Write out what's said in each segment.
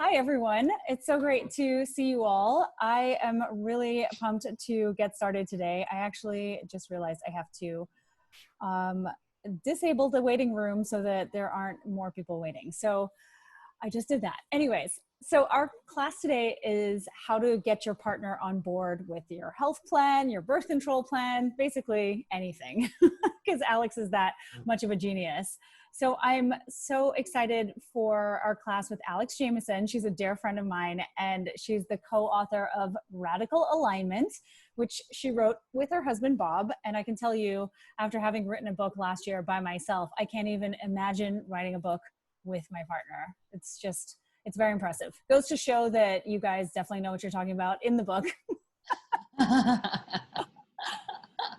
Hi, everyone. It's so great to see you all. I am really pumped to get started today. I actually just realized I have to um, disable the waiting room so that there aren't more people waiting. So I just did that. Anyways, so our class today is how to get your partner on board with your health plan, your birth control plan, basically anything, because Alex is that much of a genius. So I'm so excited for our class with Alex Jamieson. She's a dear friend of mine, and she's the co-author of Radical Alignment, which she wrote with her husband, Bob. And I can tell you, after having written a book last year by myself, I can't even imagine writing a book with my partner. It's very impressive. Goes to show that you guys definitely know what you're talking about in the book.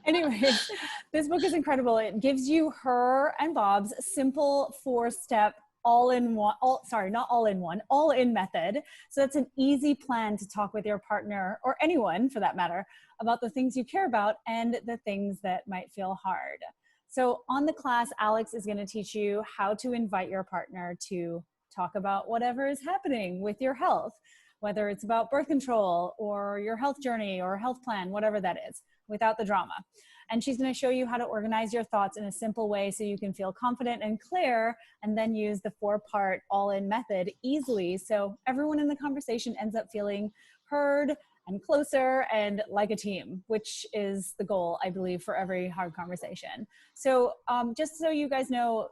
Anyways, this book is incredible. It gives you her and Bob's simple 4-step all-in method. So that's an easy plan to talk with your partner, or anyone for that matter, about the things you care about and the things that might feel hard. So on the class, Alex is going to teach you how to invite your partner to talk about whatever is happening with your health, whether it's about birth control or your health journey or health plan, whatever that is, without the drama. And she's going to show you how to organize your thoughts in a simple way so you can feel confident and clear, and then use the 4-part all-in method easily so everyone in the conversation ends up feeling heard and closer and like a team, which is the goal, I believe, for every hard conversation. So just so you guys know,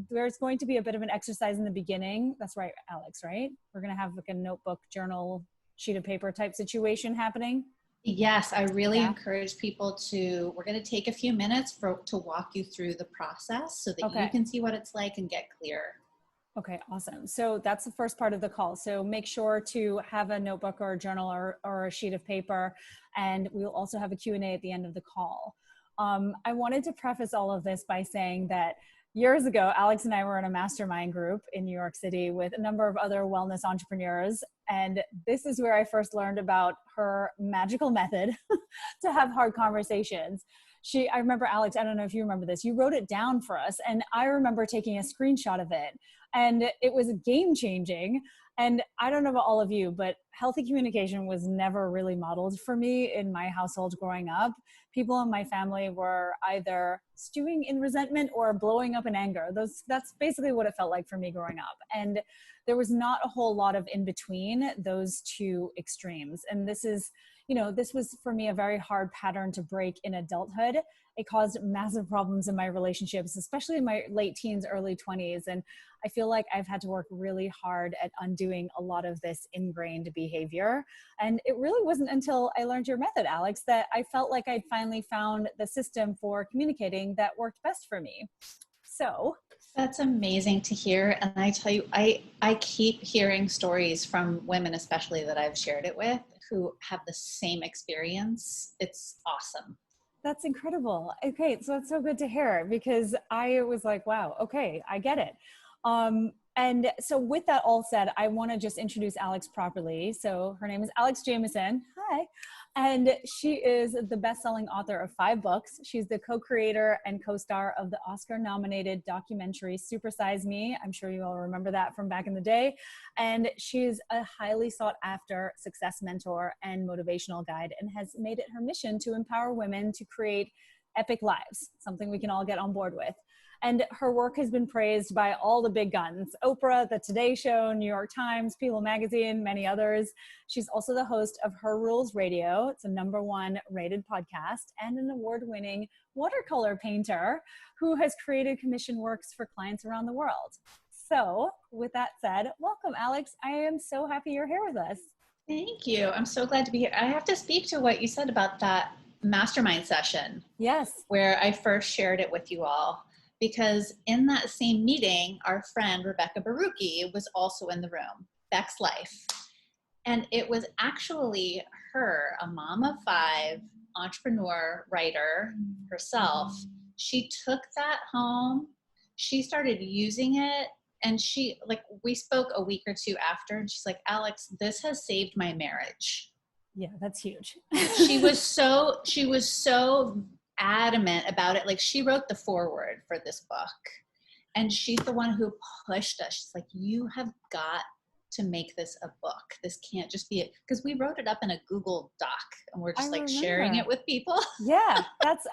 there's going to be a bit of an exercise in the beginning. That's right, Alex, right? We're going to have like a notebook, journal, sheet of paper type situation happening. Yes, I really encourage people we're going to take a few minutes to walk you through the process so that you can see what it's like and get clear. Okay, awesome. So that's the first part of the call. So make sure to have a notebook or a journal or a sheet of paper, and we'll also have a Q&A at the end of the call. I wanted to preface all of this by saying that years ago, Alex and I were in a mastermind group in New York City with a number of other wellness entrepreneurs. And this is where I first learned about her magical method to have hard conversations. I remember, Alex, I don't know if you remember this, you wrote it down for us. And I remember taking a screenshot of it, and it was game changing. And I don't know about all of you, but healthy communication was never really modeled for me in my household growing up. People in my family were either stewing in resentment or blowing up in anger. That's basically what it felt like for me growing up. And there was not a whole lot of in between those two extremes. And this was for me a very hard pattern to break in adulthood. It caused massive problems in my relationships, especially in my late teens, early 20s. And I feel like I've had to work really hard at undoing a lot of this ingrained behavior. And it really wasn't until I learned your method, Alex, that I felt like I'd finally found the system for communicating that worked best for me. So that's amazing to hear. And I tell you, I keep hearing stories from women, especially that I've shared it with, who have the same experience. It's awesome. That's incredible. Okay, so that's so good to hear, because I was like, wow, okay, I get it. And so with that all said, I want to just introduce Alex properly. So her name is Alex Jamieson. Hi. And she is the best-selling author of 5 books. She's the co-creator and co-star of the Oscar-nominated documentary Super Size Me. I'm sure you all remember that from back in the day. And she's a highly sought-after success mentor and motivational guide, and has made it her mission to empower women to create epic lives, something we can all get on board with. And her work has been praised by all the big guns: Oprah, The Today Show, New York Times, People Magazine, many others. She's also the host of Her Rules Radio. It's a #1 rated podcast, and an award-winning watercolor painter who has created commission works for clients around the world. So with that said, welcome, Alex. I am so happy you're here with us. Thank you. I'm so glad to be here. I have to speak to what you said about that mastermind session. Yes. Where I first shared it with you all. Because in that same meeting, our friend Rebecca Barucki was also in the room, Beck's Life. And it was actually her, a mom of 5, entrepreneur, writer herself. She took that home, she started using it, and we spoke a week or 2 after, and she's like, Alex, this has saved my marriage. Yeah, that's huge. She was so adamant about it. Like, she wrote the foreword for this book, and she's the one who pushed us. She's like, you have got to make this a book. This can't just be it, because we wrote it up in a Google Doc and we're just like sharing it with people. Yeah,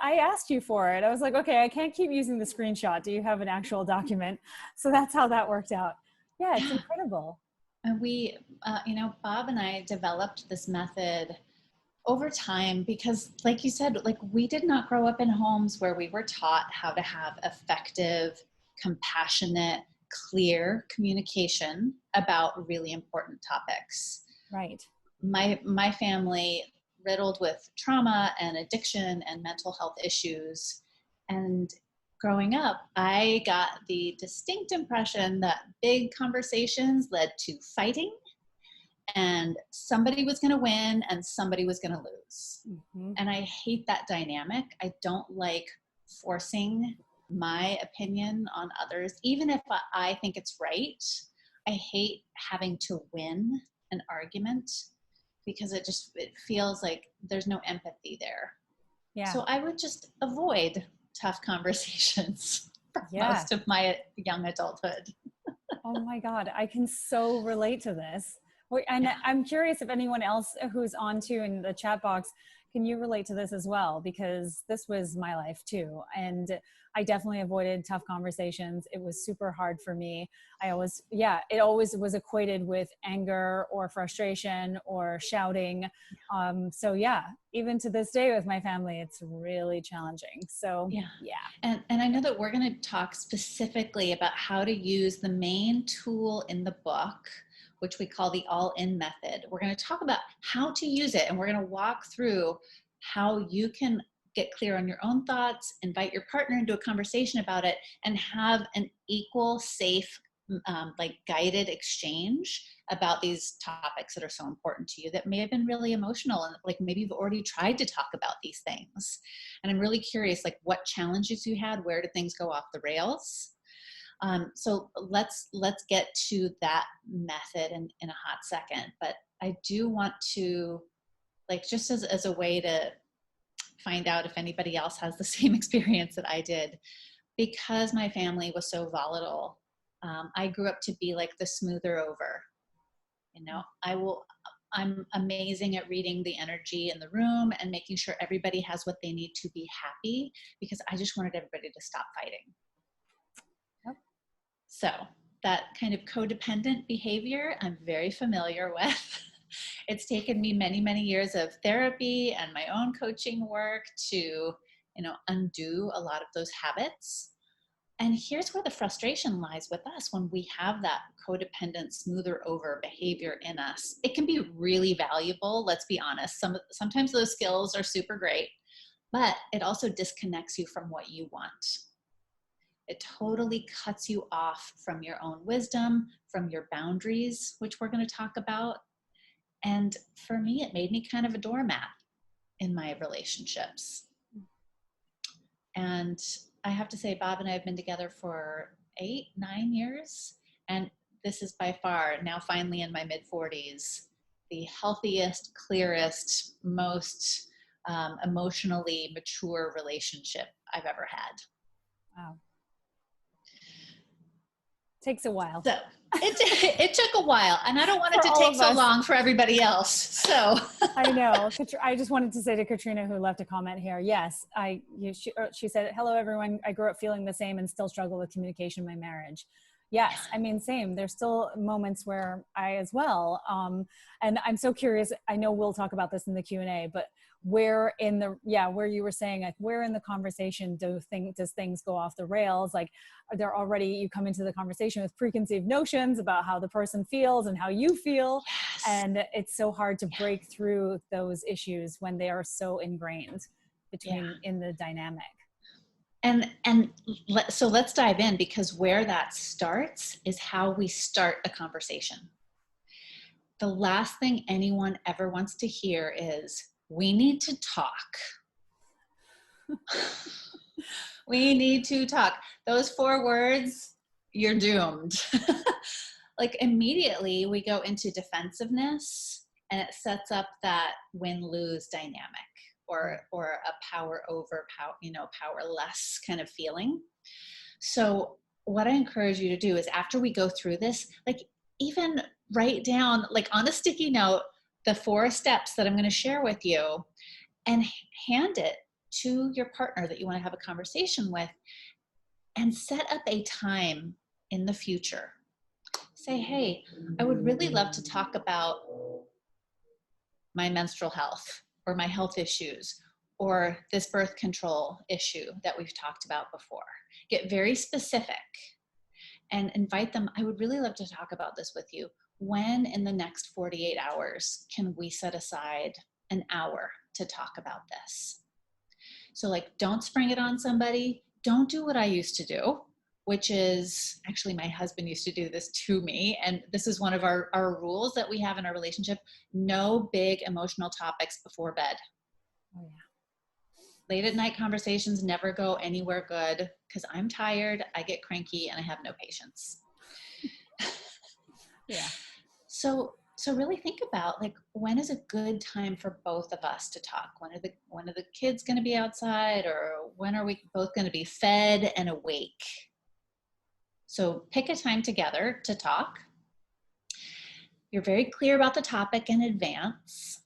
I asked you for it. I was like, okay, I can't keep using the screenshot. Do you have an actual document? So that's how that worked out. Yeah, it's incredible. And we, Bob and I developed this method over time because, like you said, like we did not grow up in homes where we were taught how to have effective, compassionate, clear communication about really important topics. Right. My family riddled with trauma and addiction and mental health issues. And growing up, I got the distinct impression that big conversations led to fighting, and somebody was going to win and somebody was going to lose. Mm-hmm. And I hate that dynamic. I don't like forcing my opinion on others, even if I think it's right. I hate having to win an argument because it feels like there's no empathy there. Yeah. So I would just avoid tough conversations for most of my young adulthood. Oh my God, I can so relate to this. And I'm curious if anyone else who's on too in the chat box, can you relate to this as well? Because this was my life too. And I definitely avoided tough conversations. It was super hard for me. It always was equated with anger or frustration or shouting. So yeah, even to this day with my family, it's really challenging. So yeah. And I know that we're going to talk specifically about how to use the main tool in the book, which we call the all-in method. We're going to talk about how to use it, and we're going to walk through how you can get clear on your own thoughts, invite your partner into a conversation about it, and have an equal, safe, guided exchange about these topics that are so important to you that may have been really emotional, and like maybe you've already tried to talk about these things. And I'm really curious, like what challenges you had, where did things go off the rails? So let's get to that method in a hot second. But I do want to, like, just as a way to find out if anybody else has the same experience that I did, because my family was so volatile. I grew up to be like the smoother over. I'm amazing at reading the energy in the room and making sure everybody has what they need to be happy, because I just wanted everybody to stop fighting. So that kind of codependent behavior, I'm very familiar with. It's taken me many, many years of therapy and my own coaching work to, undo a lot of those habits. And here's where the frustration lies with us when we have that codependent, smoother over behavior in us. It can be really valuable, let's be honest. Sometimes those skills are super great, but it also disconnects you from what you want. It totally cuts you off from your own wisdom, from your boundaries, which we're going to talk about. And for me, it made me kind of a doormat in my relationships. And I have to say, Bob and I have been together for 8-9 years. And this is by far, now finally in my mid-40s, the healthiest, clearest, most emotionally mature relationship I've ever had. Wow. Takes a while. So it took a while, and I don't want it to take so long for everybody else. So I know. I just wanted to say to Katrina, who left a comment here. Yes, she said, "Hello, everyone. I grew up feeling the same and still struggle with communication in my marriage." Yes, I mean, same. There's still moments where I as well. And I'm so curious. I know we'll talk about this in the Q&A, but where you were saying, like, where in the conversation does things go off the rails? Like, you come into the conversation with preconceived notions about how the person feels and how you feel. Yes. And it's so hard to break through those issues when they are so ingrained in the dynamic. So let's dive in, because where that starts is how we start a conversation. The last thing anyone ever wants to hear is, we need to talk. We need to talk. Those 4 words, you're doomed. Like immediately we go into defensiveness, and it sets up that win-lose dynamic, or a power over powerless kind of feeling. So what I encourage you to do is, after we go through this, like even write down, like on a sticky note, the 4 steps that I'm going to share with you, and hand it to your partner that you want to have a conversation with, and set up a time in the future. Say, hey, I would really love to talk about my menstrual health or my health issues or this birth control issue that we've talked about before. Get very specific and invite them. I would really love to talk about this with you. When in the next 48 hours can we set aside an hour to talk about this? So like, don't spring it on somebody. Don't do what I used to do, which is, actually my husband used to do this to me. And this is one of our rules that we have in our relationship. No big emotional topics before bed. Oh yeah. Late at night conversations never go anywhere good because I'm tired, I get cranky, and I have no patience. Yeah. So really think about, like, when is a good time for both of us to talk? When are the kids going to be outside, or when are we both going to be fed and awake? So pick a time together to talk. You're very clear about the topic in advance.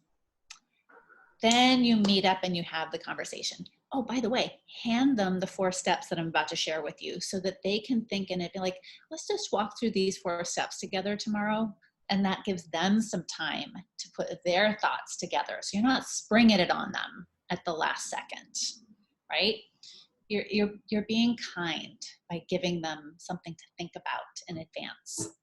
Then you meet up and you have the conversation. Oh, by the way, hand them the 4 steps that I'm about to share with you so that they can think in it, be like, let's just walk through these 4 steps together tomorrow. And that gives them some time to put their thoughts together. So you're not springing it on them at the last second, right? You're being kind by giving them something to think about in advance.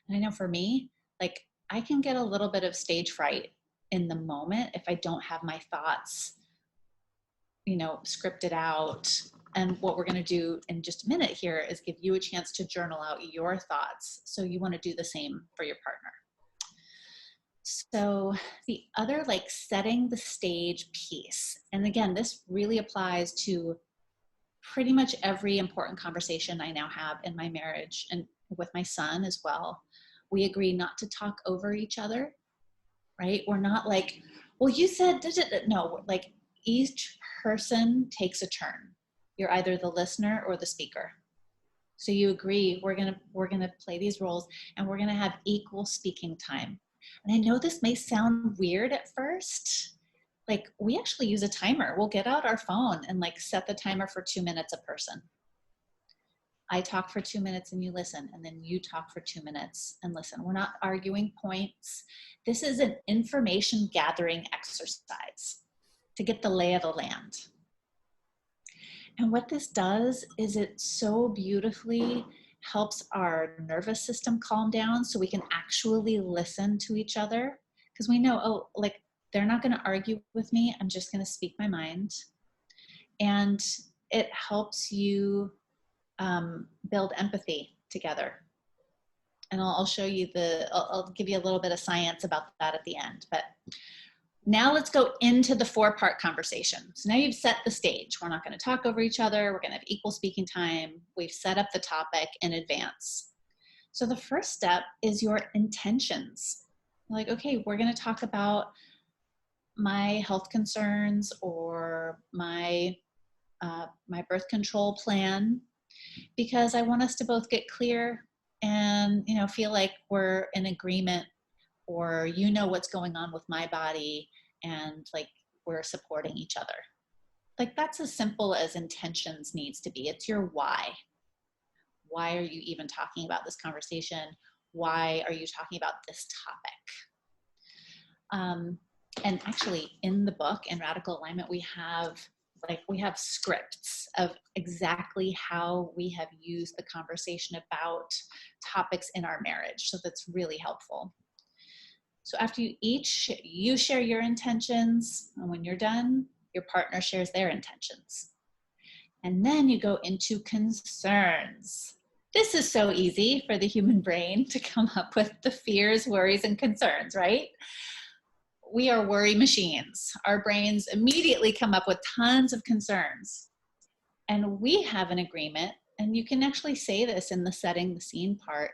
And I know for me, like, I can get a little bit of stage fright in the moment if I don't have my thoughts, scripted out. And what we're going to do in just a minute here is give you a chance to journal out your thoughts. So you want to do the same for your partner. So the other, like, setting the stage piece. And again, this really applies to pretty much every important conversation I now have in my marriage and with my son as well. We agree not to talk over each other, right? We're not like, well, you said, no, like, each person takes a turn. You're either the listener or the speaker. So you agree, we're gonna play these roles, and we're gonna have equal speaking time. And I know this may sound weird at first. Like, we actually use a timer. We'll get out our phone and, like, set the timer for 2 minutes a person. I talk for 2 minutes and you listen, and then you talk for 2 minutes and listen. We're not arguing points. This is an information gathering exercise to get the lay of the land. And what this does is it so beautifully helps our nervous system calm down so we can actually listen to each other. Because we know, oh, like, they're not going to argue with me. I'm just going to speak my mind. And it helps you build empathy together. And I'll show you I'll give you a little bit of science about that at the end. But now let's go into the 4-part conversation. So now you've set the stage. We're not going to talk over each other. We're going to have equal speaking time. We've set up the topic in advance. So the first step is your intentions. Like, okay, we're going to talk about my health concerns or my birth control plan, because I want us to both get clear and, feel like we're in agreement, or what's going on with my body, and, like, we're supporting each other. Like, that's as simple as intentions needs to be. It's your why. Why are you even talking about this conversation? Why are you talking about this topic? And actually, in the book, in Radical Alignment, we have scripts of exactly how we have used the conversation about topics in our marriage. So that's really helpful. So after you share your intentions, and when you're done, your partner shares their intentions. And then you go into concerns. This is so easy for the human brain to come up with the fears, worries, and concerns, right? We are worry machines. Our brains immediately come up with tons of concerns. And we have an agreement, and you can actually say this in the setting the scene part.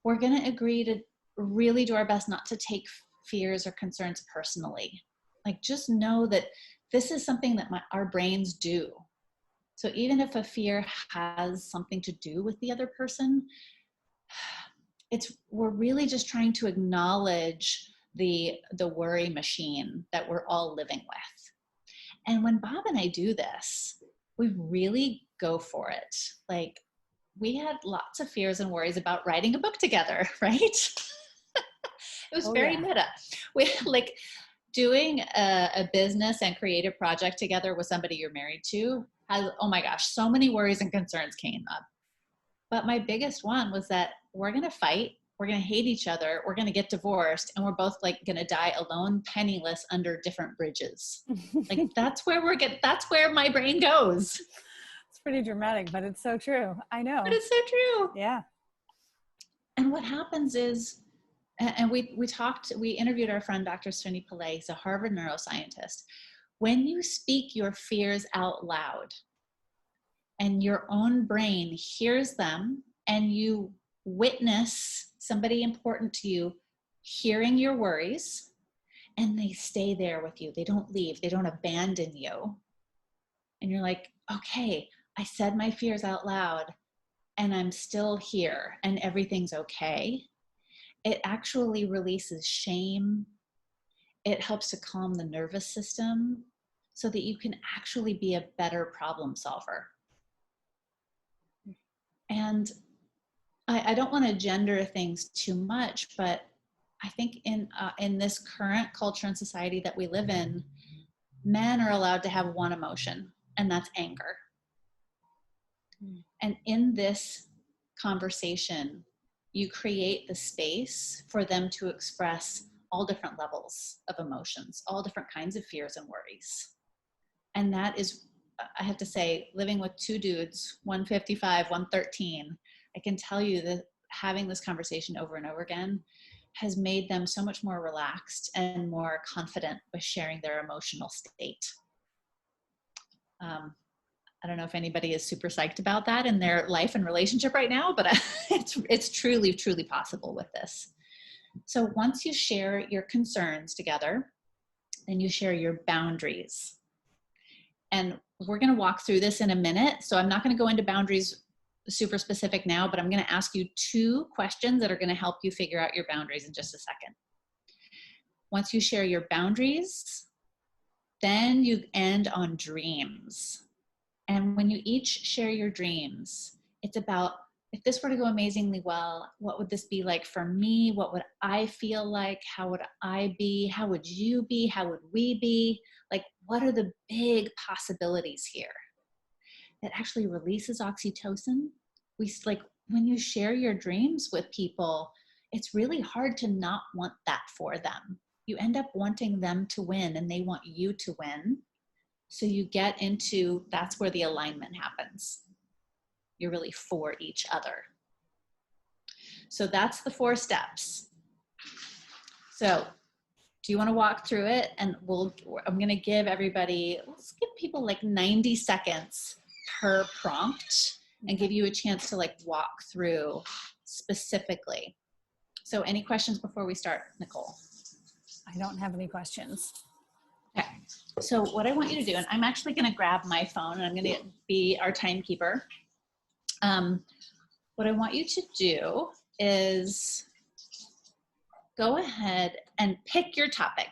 We're going to agree to really do our best not to take fears or concerns personally. Like, just know that this is something that our brains do. So even if a fear has something to do with the other person, we're really just trying to acknowledge the worry machine that we're all living with. And when Bob and I do this, we really go for it. Like, we had lots of fears and worries about writing a book together, right? It was very meta. We like doing a business and creative project together with somebody you're married to has, oh my gosh, so many worries and concerns came up. But my biggest one was that we're going to fight. We're going to hate each other. We're going to get divorced. And we're both like going to die alone, penniless under different bridges. Like that's where that's where my brain goes. It's pretty dramatic, but it's so true. I know. But it's so true. Yeah. And what happens is, and we interviewed our friend, Dr. Srini Pillay. He's a Harvard neuroscientist. When you speak your fears out loud and your own brain hears them, and you witness somebody important to you hearing your worries, and they stay there with you. They don't leave. They don't abandon you. And you're like, okay, I said my fears out loud and I'm still here and everything's okay. It actually releases shame. It helps to calm the nervous system so that you can actually be a better problem solver. And I don't want to gender things too much, but I think in this current culture and society that we live in, men are allowed to have one emotion, and that's anger. And in this conversation, you create the space for them to express all different levels of emotions, all different kinds of fears and worries. And that is, I have to say, living with two dudes, 155, 113, I can tell you that having this conversation over and over again has made them so much more relaxed and more confident with sharing their emotional state. I don't know if anybody is super psyched about that in their life and relationship right now, but it's truly, truly possible with this. So once you share your concerns together, then you share your boundaries. And we're going to walk through this in a minute. So I'm not going to go into boundaries super specific now, but I'm going to ask you 2 questions that are going to help you figure out your boundaries in just a second. Once you share your boundaries, then you end on dreams. And when you each share your dreams, it's about, if this were to go amazingly well, what would this be like for me? What would I feel like? How would I be? How would you be? How would we be? Like, what are the big possibilities here? That actually releases oxytocin. When you share your dreams with people, it's really hard to not want that for them. You end up wanting them to win, and they want you to win. So you get into, that's where the alignment happens. You're really for each other. So that's the 4 steps. So do you want to walk through it? And I'm going to give everybody, let's give people like 90 seconds per prompt and give you a chance to like walk through specifically. So any questions before we start, Nicole? I don't have any questions. Okay. So what I want you to do, and I'm actually going to grab my phone and I'm going to be our timekeeper. What I want you to do is go ahead and pick your topic.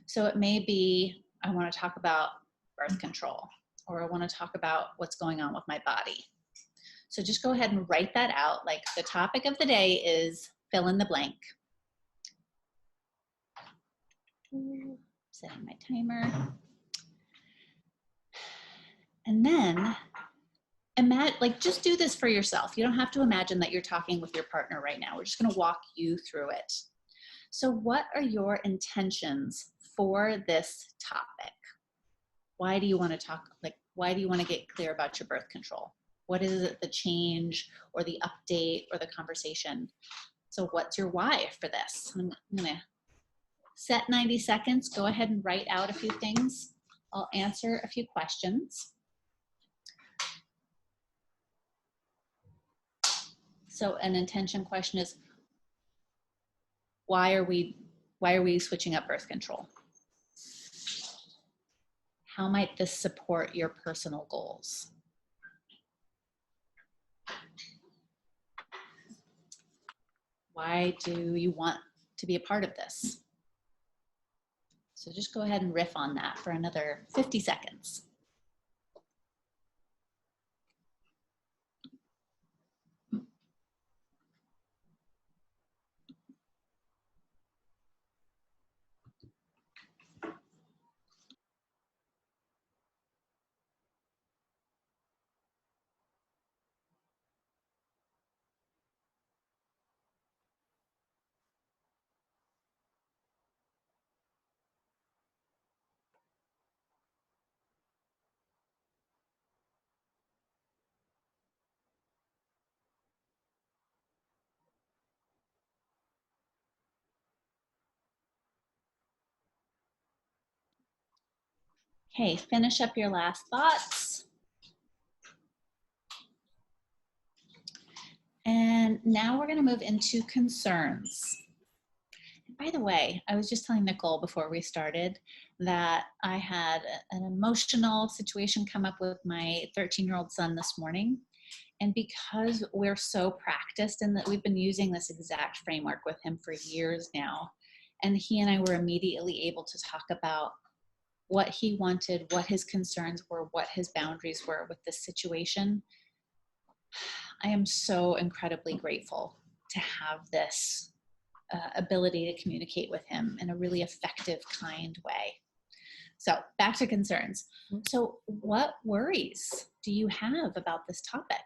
So it may be, I want to talk about birth control, or I want to talk about what's going on with my body. So just go ahead and write that out. Like, the topic of the day is fill in the blank. Setting my timer. And then just do this for yourself. You don't have to imagine that you're talking with your partner right now. We're just going to walk you through it. So what are your intentions for this topic? Why do you want to talk? Why do you want to get clear about your birth control? What is it, the change or the update or the conversation? So what's your why for this? I'm going to set 90 seconds. Go ahead and write out a few things. I'll answer a few questions. So an intention question is, why are we switching up birth control? How might this support your personal goals? Why do you want to be a part of this? So just go ahead and riff on that for another 50 seconds. Okay, finish up your last thoughts. And now we're going to move into concerns. By the way, I was just telling Nicole before we started that I had an emotional situation come up with my 13-year-old son this morning. And because we're so practiced and that we've been using this exact framework with him for years now, and he and I were immediately able to talk about what he wanted, what his concerns were, what his boundaries were with this situation. I am so incredibly grateful to have this ability to communicate with him in a really effective, kind way. So back to concerns. So what worries do you have about this topic?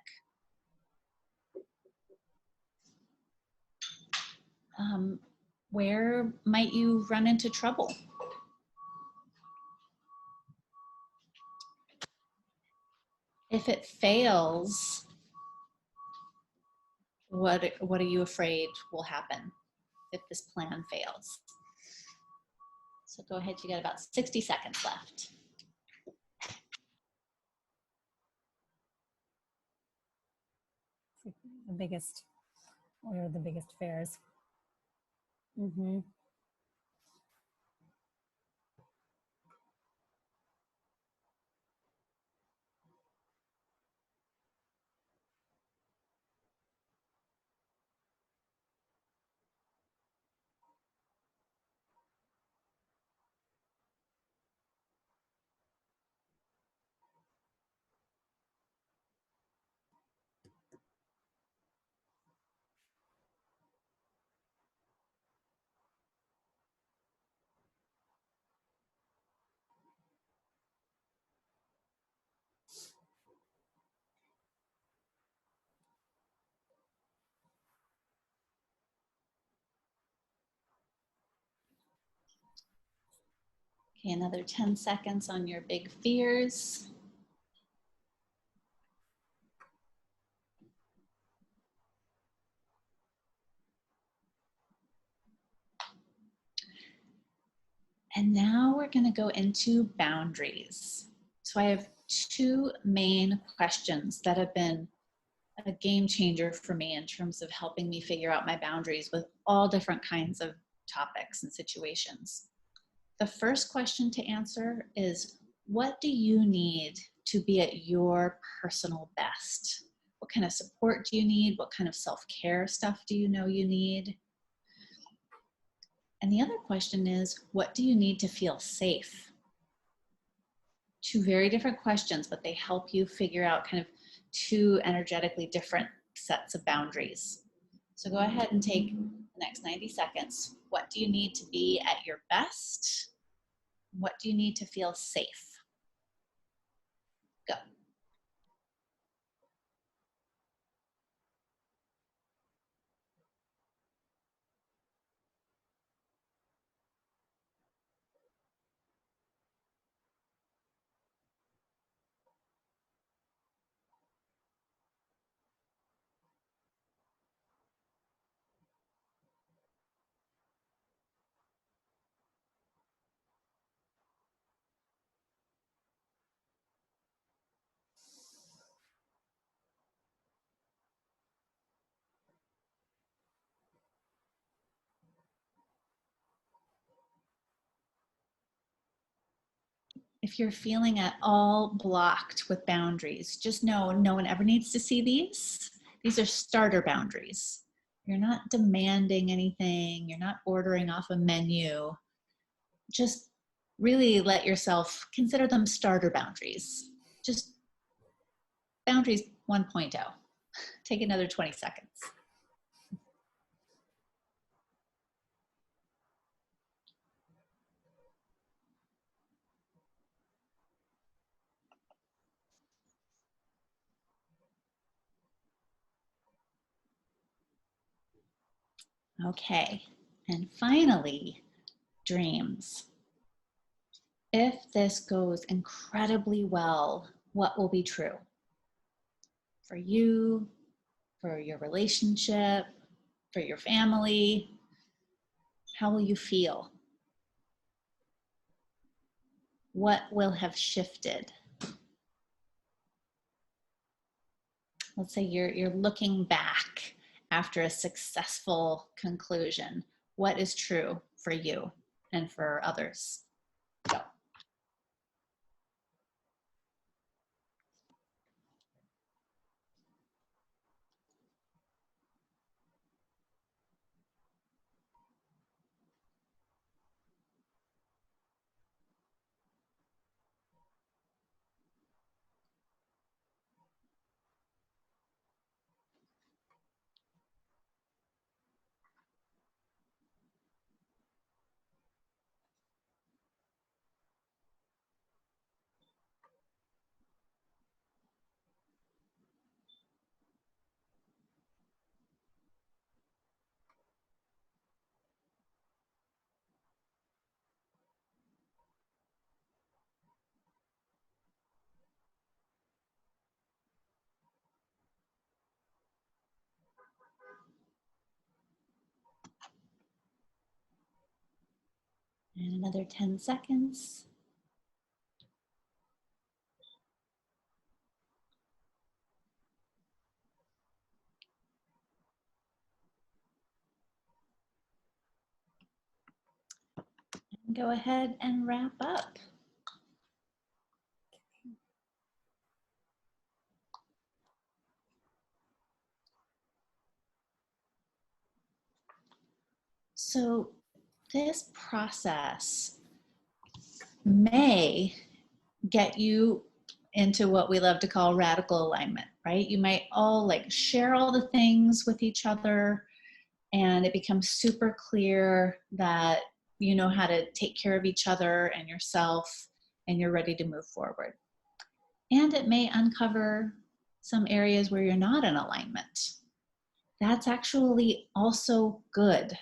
Where might you run into trouble? If it fails, what are you afraid will happen if this plan fails? So go ahead, you got about 60 seconds left. The biggest, what are the biggest fears? Mm-hmm. Okay, another 10 seconds on your big fears. And now we're going to go into boundaries. So I have two main questions that have been a game changer for me in terms of helping me figure out my boundaries with all different kinds of topics and situations. The first question to answer is, what do you need to be at your personal best? What kind of support do you need? What kind of self-care stuff do you know you need? And the other question is, what do you need to feel safe? Two very different questions, but they help you figure out kind of two energetically different sets of boundaries. So go ahead and take the next 90 seconds. What do you need to be at your best? What do you need to feel safe? Go. If you're feeling at all blocked with boundaries, just know no one ever needs to see these. These are starter boundaries. You're not demanding anything. You're not ordering off a menu. Just really let yourself consider them starter boundaries. Just boundaries 1.0. Take another 20 seconds. Okay, and finally, dreams. If this goes incredibly well, what will be true for you, for your relationship, for your family? How will you feel? What will have shifted? Let's say you're looking back after a successful conclusion. What is true for you and for others? Go. And another 10 seconds. And go ahead and wrap up. So this process may get you into what we love to call radical alignment, right? You might all like share all the things with each other, and it becomes super clear that you know how to take care of each other and yourself, and you're ready to move forward. And it may uncover some areas where you're not in alignment. That's actually also good,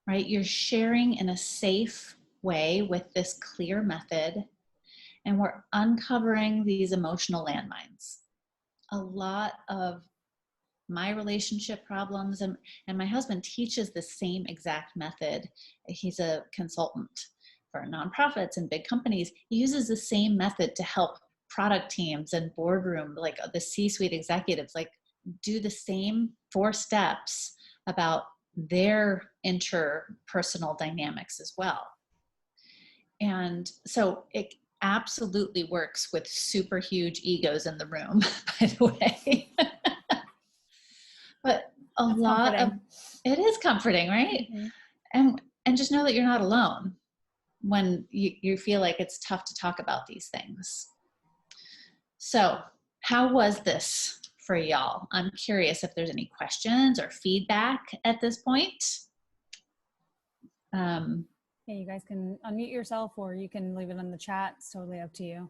right? You're sharing in a safe way with this clear method, and we're uncovering these emotional landmines. A lot of my relationship problems, and my husband teaches the same exact method. He's a consultant for nonprofits and big companies. He uses the same method to help product teams and boardroom, like the C-suite executives, like do the same 4 steps about their interpersonal dynamics as well. And so it absolutely works with super huge egos in the room, by the way. But That's lot comforting. of it is comforting, right? Mm-hmm. And just know that you're not alone when you feel like it's tough to talk about these things. So how was this for y'all? I'm curious if there's any questions or feedback at this point. Yeah, you guys can unmute yourself, or you can leave it in the chat. It's totally up to you.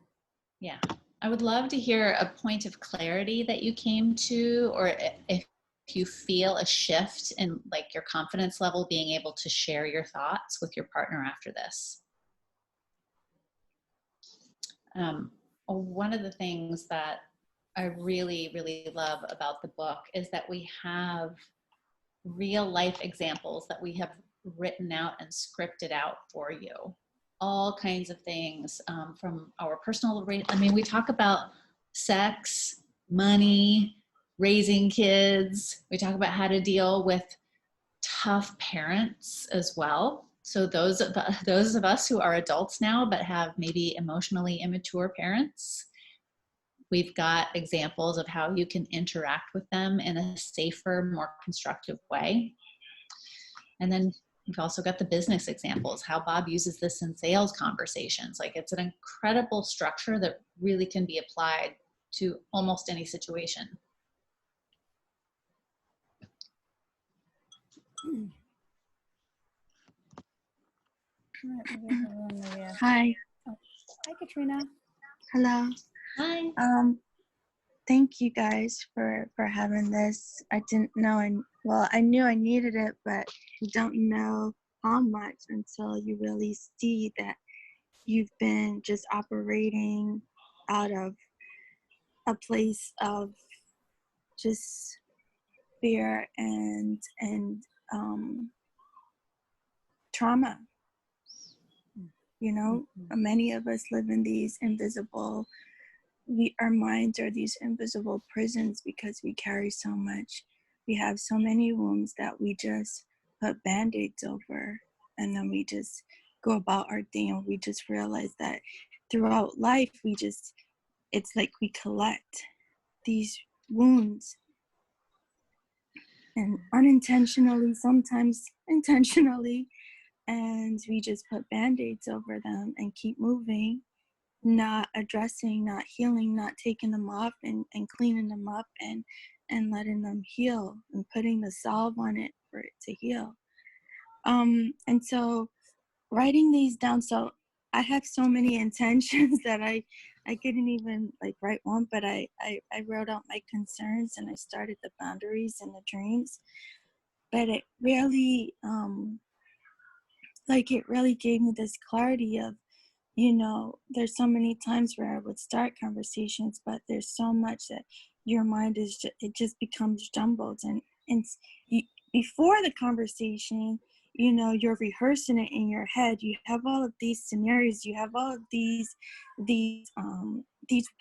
Yeah, I would love to hear a point of clarity that you came to, or if you feel a shift in like your confidence level being able to share your thoughts with your partner after this. One of the things that I really, really love about the book is that we have real life examples that we have written out and scripted out for you. All kinds of things from our personal, I mean, we talk about sex, money, raising kids. We talk about how to deal with tough parents as well. So those of us who are adults now but have maybe emotionally immature parents, We've got examples of how you can interact with them in a safer, more constructive way. And then we've also got the business examples, how Bob uses this in sales conversations. Like, it's an incredible structure that really can be applied to almost any situation. Hi. Hi, Katrina. Hello. Hi. Thank you guys for having this. I didn't know, I knew I needed it, but you don't know how much until you really see that you've been just operating out of a place of just fear and trauma. You know, many of us live in these invisible, our minds are these invisible prisons because we carry so much. We have so many wounds that we just put band-aids over, and then we just go about our day, and we just realize that throughout life, it's like we collect these wounds, and unintentionally, sometimes intentionally, and we just put band-aids over them and keep moving, not addressing, not healing, not taking them off and cleaning them up and letting them heal and putting the salve on it for it to heal. And so writing these down, so I have so many intentions that I couldn't even like write one, but I wrote out my concerns, and I started the boundaries and the dreams. But it really it really gave me this clarity of, you know, there's so many times where I would start conversations, but there's so much that your mind is it just becomes jumbled, and before the conversation, you know, you're rehearsing it in your head. You have all of these scenarios, you have all of these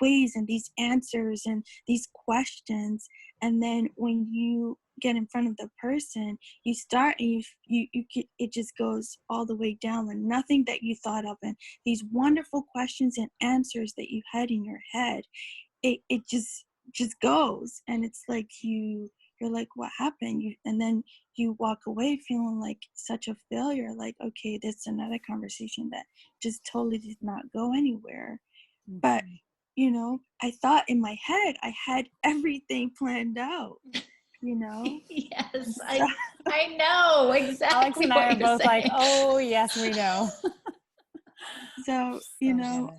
ways and these answers and these questions, and then when you get in front of the person, you start and it just goes all the way down, and nothing that you thought of and these wonderful questions and answers that you had in your head, it just goes, and it's like you're like, what happened? And then you walk away feeling like such a failure, like, okay, that's another conversation that just totally did not go anywhere. But you know, I thought in my head I had everything planned out, you know. Yes, I know exactly. Alex and I are both saying. Like, oh yes, we know. So you know,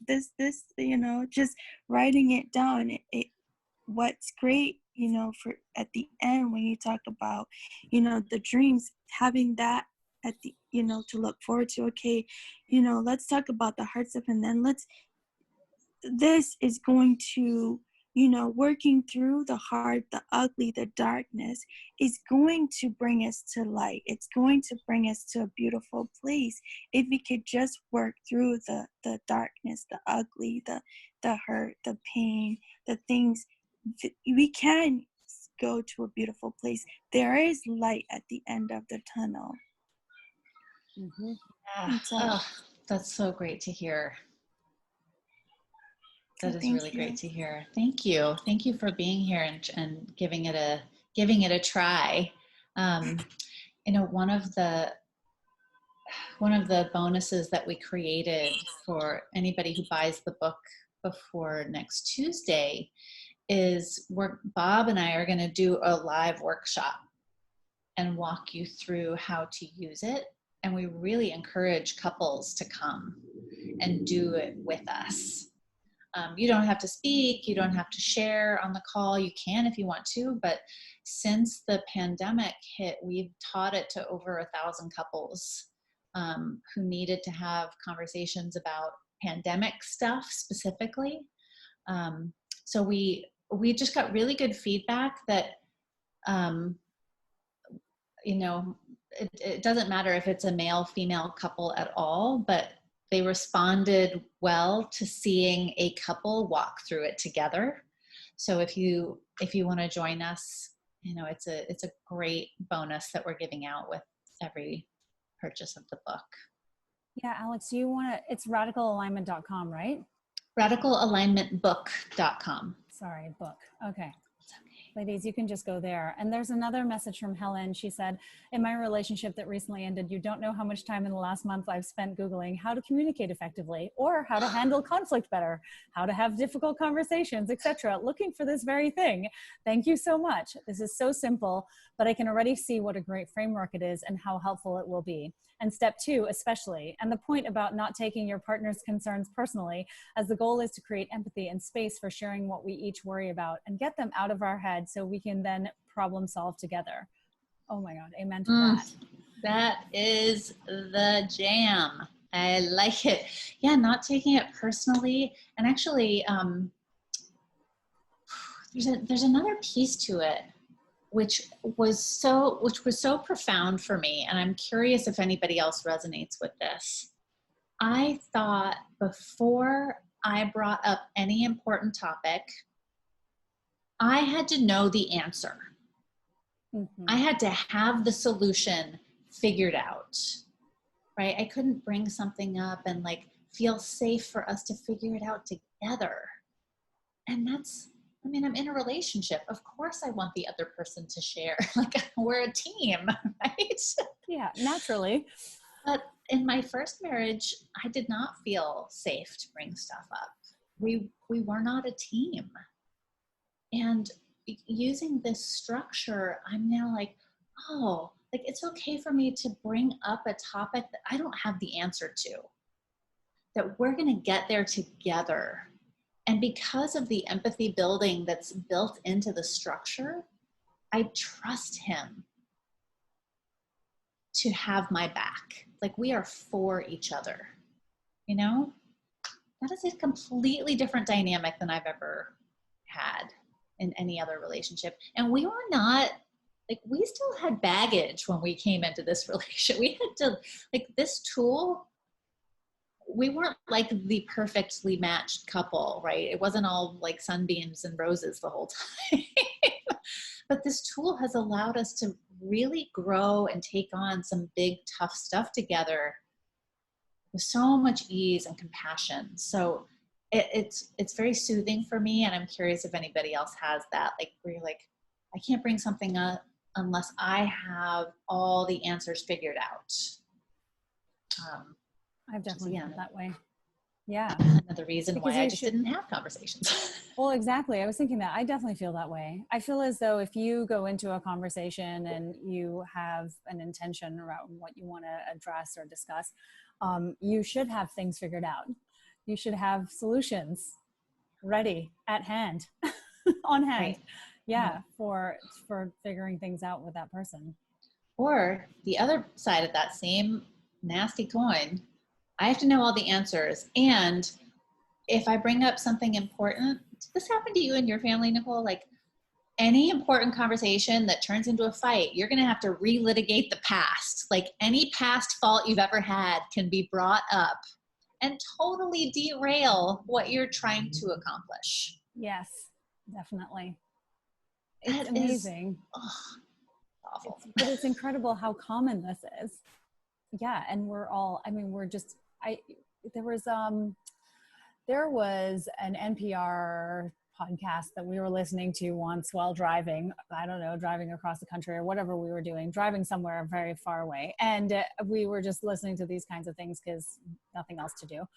this you know, just writing it down, what's great, you know, for at the end when you talk about, you know, the dreams, having that at the, you know, to look forward to. Okay, you know, let's talk about the hard stuff, and then this is going to, you know, working through the hard, the ugly, the darkness is going to bring us to light. It's going to bring us to a beautiful place if we could just work through the darkness, the ugly, the hurt, the pain, the things. We can go to a beautiful place. There is light at the end of the tunnel. Yeah. That's so great to hear. That is really great to hear. Thank you. Thank you for being here and giving it a try. You know, one of the bonuses that we created for anybody who buys the book before next Tuesday is Bob and I are going to do a live workshop and walk you through how to use it. And we really encourage couples to come and do it with us. You don't have to speak, you don't have to share on the call. You can if you want to, but since the pandemic hit, we've taught it to over 1,000 couples who needed to have conversations about pandemic stuff specifically. So we just got really good feedback that, you know, it doesn't matter if it's a male, female couple at all, but they responded well to seeing a couple walk through it together. So if you want to join us, you know, it's a great bonus that we're giving out with every purchase of the book. Yeah, Alex, you want to, it's radicalalignment.com, right? RadicalAlignmentBook.com. Sorry, book. Okay. Ladies, you can just go there. And there's another message from Helen. She said, in my relationship that recently ended, you don't know how much time in the last month I've spent Googling how to communicate effectively, or how to handle conflict better, how to have difficult conversations, etc., looking for this very thing. Thank you so much. This is so simple, but I can already see what a great framework it is and how helpful it will be. And step 2, especially, and the point about not taking your partner's concerns personally, as the goal is to create empathy and space for sharing what we each worry about and get them out of our head so we can then problem solve together. Oh my God, amen to that. That is the jam. I like it. Yeah, not taking it personally. And actually, there's another piece to it, which was so profound for me. And I'm curious if anybody else resonates with this. I thought before I brought up any important topic, I had to know the answer. Mm-hmm. I had to have the solution figured out, right? I couldn't bring something up and like feel safe for us to figure it out together. And I'm in a relationship. Of course I want the other person to share. Like, we're a team, right? Yeah, naturally. But in my first marriage, I did not feel safe to bring stuff up. We were not a team. And using this structure, I'm now like, oh, like it's okay for me to bring up a topic that I don't have the answer to, that we're going to get there together. And because of the empathy building that's built into the structure, I trust him to have my back. Like, we are for each other, you know? That is a completely different dynamic than I've ever had in any other relationship. And we were not, like, we still had baggage when we came into this relationship. We had to, like, this tool, we weren't like the perfectly matched couple, right? It wasn't all like sunbeams and roses the whole time. But this tool has allowed us to really grow and take on some big, tough stuff together with so much ease and compassion. So it's very soothing for me. And I'm curious if anybody else has that, like, where you're like, I can't bring something up unless I have all the answers figured out. I've definitely felt that way. Yeah. Another reason why I just didn't have conversations. Well, exactly. I was thinking that. I definitely feel that way. I feel as though if you go into a conversation and you have an intention around what you want to address or discuss, you should have things figured out. You should have solutions ready at hand, on hand. Right. Yeah, for figuring things out with that person. Or the other side of that same nasty coin, I have to know all the answers. And if I bring up something important, did this happen to you and your family, Nicole? Like, any important conversation that turns into a fight, you're going to have to relitigate the past. Like, any past fault you've ever had can be brought up and totally derail what you're trying to accomplish. Yes, definitely. It's amazing. Awful. But it's incredible how common this is. Yeah. And there was an NPR podcast that we were listening to once while driving, I don't know, driving across the country or whatever we were doing, driving somewhere very far away. And we were just listening to these kinds of things because nothing else to do.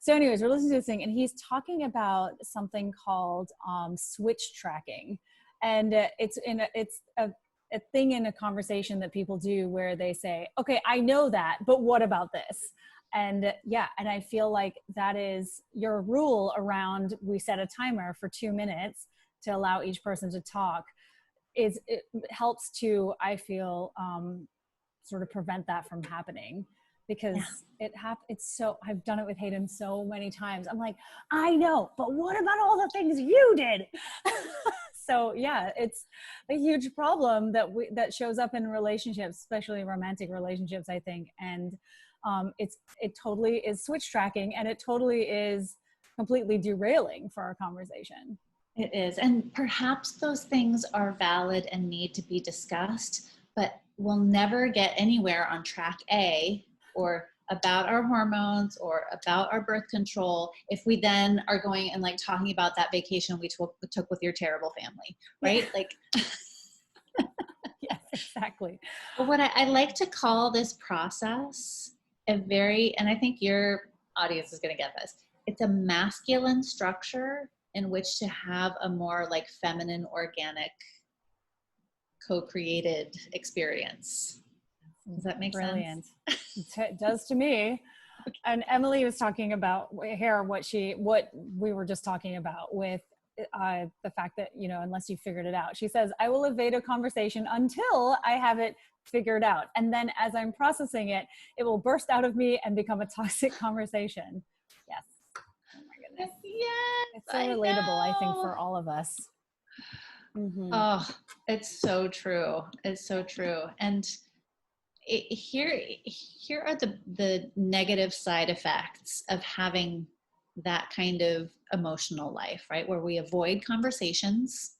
So anyways, we're listening to this thing and he's talking about something called switch tracking. And it's a thing in a conversation that people do where they say, okay, I know that, but what about this? And yeah, and I feel like that is your rule around, we set a timer for 2 minutes to allow each person to talk, it helps to, I feel, sort of prevent that from happening. Because it's so, I've done it with Hayden so many times. I'm like, I know, but what about all the things you did? So yeah, it's a huge problem that shows up in relationships, especially romantic relationships, I think. And it totally is switch tracking, and it totally is completely derailing for our conversation. It is. And perhaps those things are valid and need to be discussed, but we'll never get anywhere on track A or about our hormones or about our birth control if we then are going and like talking about that vacation we took with your terrible family, right? Like, yes, exactly. but what I like to call this process a very, and I think your audience is going to get this, it's a masculine structure in which to have a more like feminine, organic, co-created experience. Does that make Brilliant. sense? It does to me. And Emily was talking about here what we were just talking about with the fact that, you know, unless you figured it out, she says, I will evade a conversation until I have it figured out. And then as I'm processing it, it will burst out of me and become a toxic conversation. Yes. Oh my goodness. Yes. It's so relatable, I think, for all of us. Mm-hmm. Oh, it's so true. It's so true. And here are the negative side effects of having that kind of emotional life, right? Where we avoid conversations,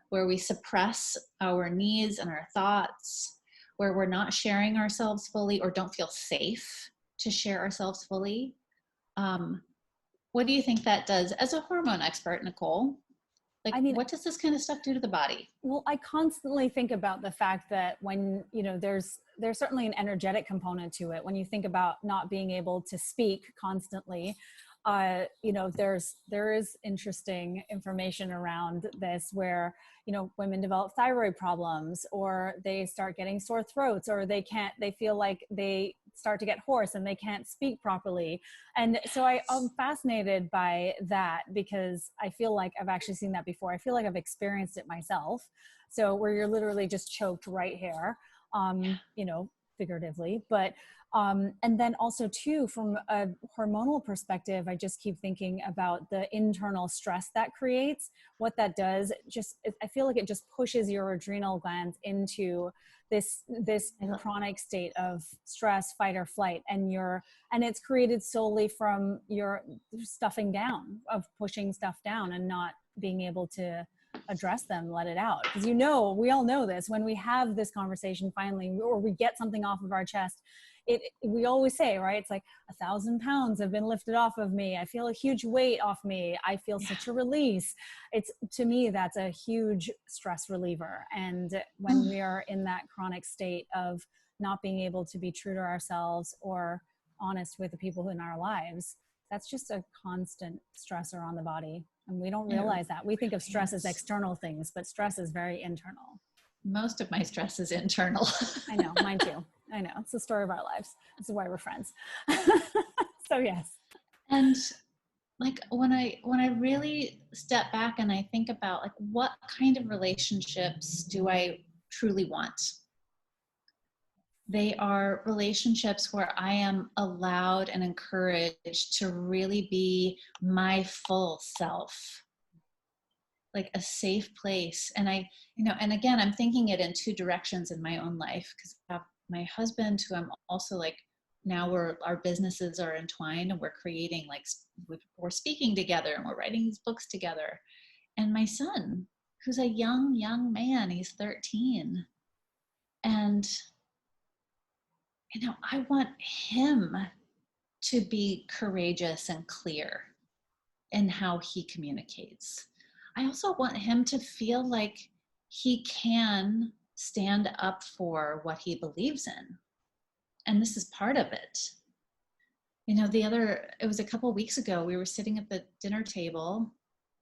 where we suppress our needs and our thoughts, where we're not sharing ourselves fully or don't feel safe to share ourselves fully. What do you think that does as a hormone expert, Nicole? Like, I mean, what does this kind of stuff do to the body? Well, I constantly think about the fact that when, you know, there's certainly an energetic component to it. When you think about not being able to speak constantly, you know, there is interesting information around this where, you know, women develop thyroid problems, or they start getting sore throats, or they feel like they start to get hoarse and they can't speak properly. And so I'm fascinated by that because I feel like I've actually seen that before. I feel like I've experienced it myself. So where you're literally just choked right here, you know, figuratively, but and then also too, from a hormonal perspective, I just keep thinking about the internal stress that creates. What that does, I feel like it just pushes your adrenal glands into this chronic state of stress, fight or flight, and it's created solely from your stuffing down, of pushing stuff down and not being able to address them, let it out. Because, you know, we all know this, when we have this conversation finally, or we get something off of our chest, we always say, right, it's like 1,000 pounds have been lifted off of me. I feel a huge weight off me. I feel such a release. To me, that's a huge stress reliever. And when we are in that chronic state of not being able to be true to ourselves or honest with the people in our lives, that's just a constant stressor on the body. And we don't realize that. We think of stress as external things, but stress is very internal. Most of my stress is internal. I know, mine too. I know, it's the story of our lives. This is why we're friends. So yes. And like when I really step back and I think about like, what kind of relationships do I truly want? They are relationships where I am allowed and encouraged to really be my full self, like a safe place. And I, you know, and again, I'm thinking it in two directions in my own life, because I have my husband, who I'm also like, now our businesses are entwined and we're creating, like, we're speaking together and we're writing these books together. And my son, who's a young man, he's 13. And, you know, I want him to be courageous and clear in how he communicates. I also want him to feel like he can stand up for what he believes in. And this is part of it. You know, it was a couple of weeks ago, we were sitting at the dinner table,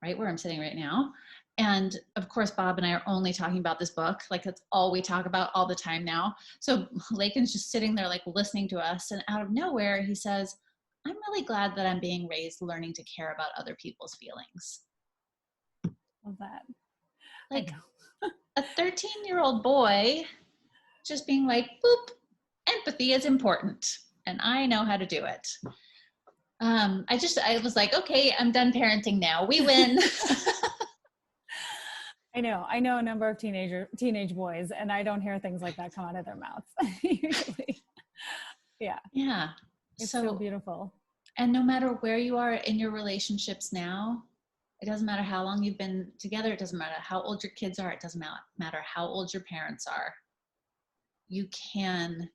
right where I'm sitting right now. And of course, Bob and I are only talking about this book. Like, that's all we talk about all the time now. So Lakin's just sitting there, like, listening to us. And out of nowhere, he says, I'm really glad that I'm being raised learning to care about other people's feelings. Love that. Like a 13-year-old boy just being like, boop, empathy is important. And I know how to do it. I was like, okay, I'm done parenting now. We win. I know a number of teenage boys, and I don't hear things like that come out of their mouths usually. Yeah. Yeah. It's so beautiful. And no matter where you are in your relationships now, it doesn't matter how long you've been together. It doesn't matter how old your kids are. It doesn't matter how old your parents are. You can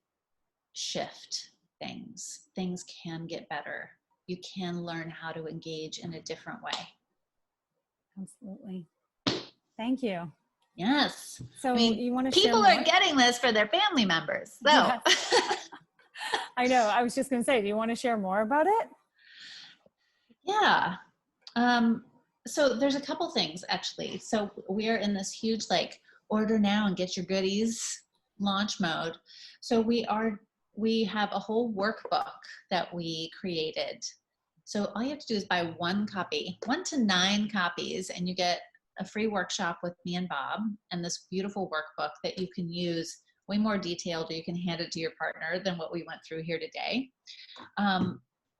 shift things can get better. You can learn how to engage in a different way. Absolutely. Thank you. Yes. So I mean, you want to share people more? are getting this for their family members. So Yes. I know. I was just going to say, do you want to share more about it? yeah. So there's a couple things actually. So we are in this huge like order now and get your goodies launch mode. So we have a whole workbook that we created. So all you have to do is buy 1 to 9 copies, and you get a free workshop with me and Bob, and this beautiful workbook that you can use way more detailed, or you can hand it to your partner than what we went through here today.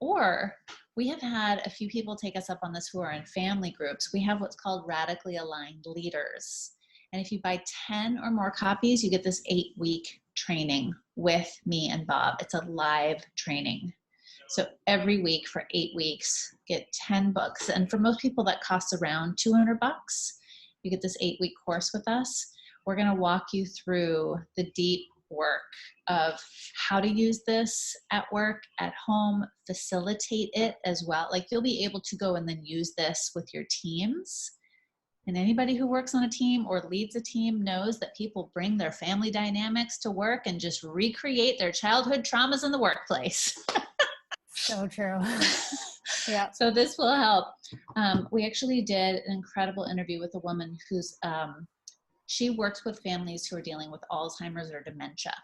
Or we have had a few people take us up on this who are in family groups. We have what's called radically aligned leaders. And if you buy 10 or more copies, you get this 8-week training with me and Bob. It's a live training. So every week for 8 weeks, get 10 books. And for most people, that costs around $200. You get this 8-week course with us. We're going to walk you through the deep work of how to use this at work, at home, facilitate it as well. Like you'll be able to go and then use this with your teams. And anybody who works on a team or leads a team knows that people bring their family dynamics to work and just recreate their childhood traumas in the workplace. So true. Yeah. So this will help. We actually did an incredible interview with a woman who's, she works with families who are dealing with Alzheimer's or dementia.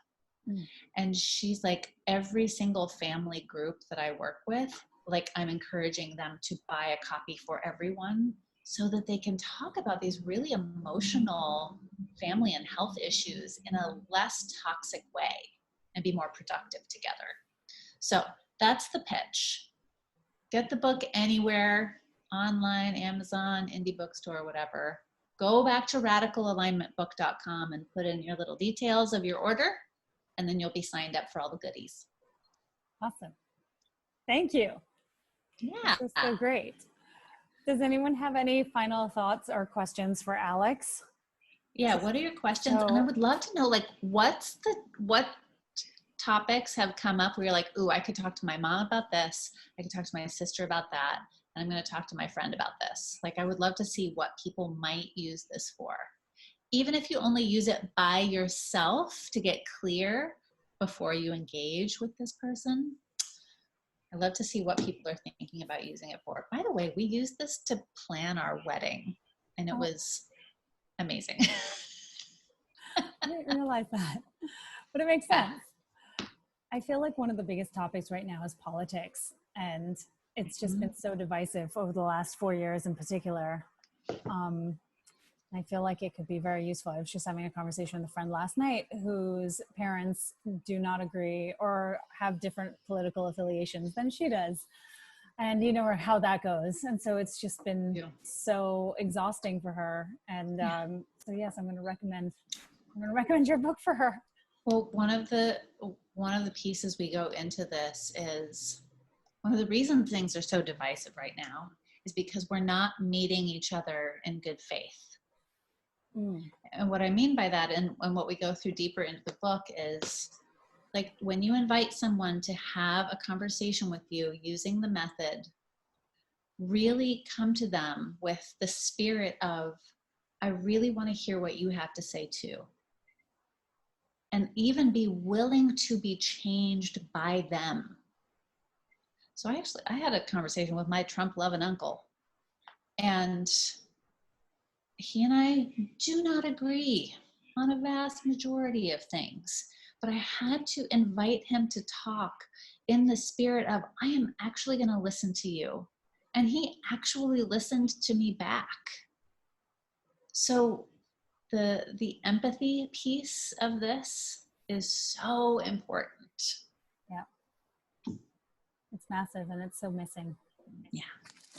And she's like, every single family group that I work with, like I'm encouraging them to buy a copy for everyone so that they can talk about these really emotional family and health issues in a less toxic way and be more productive together. So that's the pitch. Get the book anywhere, online, Amazon, indie bookstore, whatever. Go back to radicalalignmentbook.com and put in your little details of your order, and then you'll be signed up for all the goodies. Awesome. Thank you. Yeah. This is so great. Does anyone have any final thoughts or questions for Alex? Yeah, what are your questions? And I would love to know, like, what topics have come up where you're like, ooh, I could talk to my mom about this. I could talk to my sister about that. And I'm going to talk to my friend about this. Like, I would love to see what people might use this for. Even if you only use it by yourself to get clear before you engage with this person. I'd love to see what people are thinking about using it for. By the way, we used this to plan our wedding, and it was amazing. I didn't realize that, but it makes sense. I feel like one of the biggest topics right now is politics, and it's just been so divisive over the last 4 years in particular. I feel like it could be very useful. I was just having a conversation with a friend last night whose parents do not agree or have different political affiliations than she does. And you know how that goes. And so it's just been so exhausting for her. And so yes, I'm going to recommend your book for her. Well, one of the pieces we go into this is one of the reasons things are so divisive right now is because we're not meeting each other in good faith. And what I mean by that, and what we go through deeper into the book, is like when you invite someone to have a conversation with you using the method, really come to them with the spirit of, I really want to hear what you have to say too. And even be willing to be changed by them. So I had a conversation with my Trump-loving uncle, and he and I do not agree on a vast majority of things, but I had to invite him to talk in the spirit of, I am actually going to listen to you. And he actually listened to me back. So the empathy piece of this is so important. Yeah. It's massive, and it's so missing. Yeah.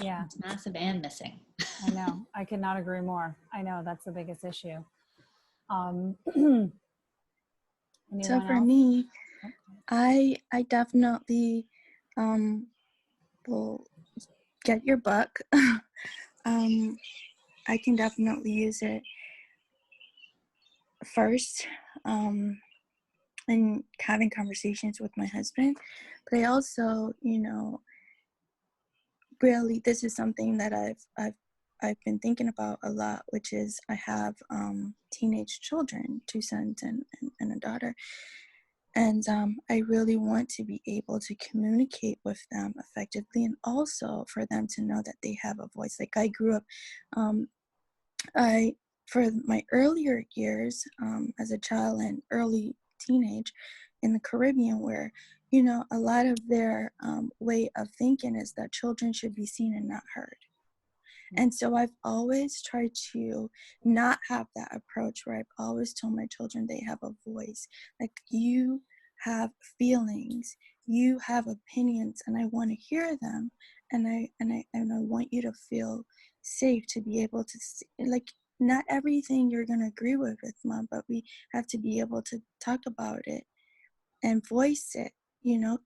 It's massive and missing. I know. I could not agree more. I know that's the biggest issue. So for me, I definitely will get your book. I can definitely use it first. and having conversations with my husband. But I also, really, this is something that I've been thinking about a lot, which is I have teenage children, 2 sons and a daughter. And I really want to be able to communicate with them effectively, and also for them to know that they have a voice. Like, I grew up, for my earlier years as a child and early teenage in the Caribbean, where, a lot of their way of thinking is that children should be seen and not heard. And so I've always tried to not have that approach, where I've always told my children they have a voice. Like, you have feelings, you have opinions, and I want to hear them. And I want you to feel safe to be able to see, like, not everything you're going to agree with, Mom, but we have to be able to talk about it and voice it,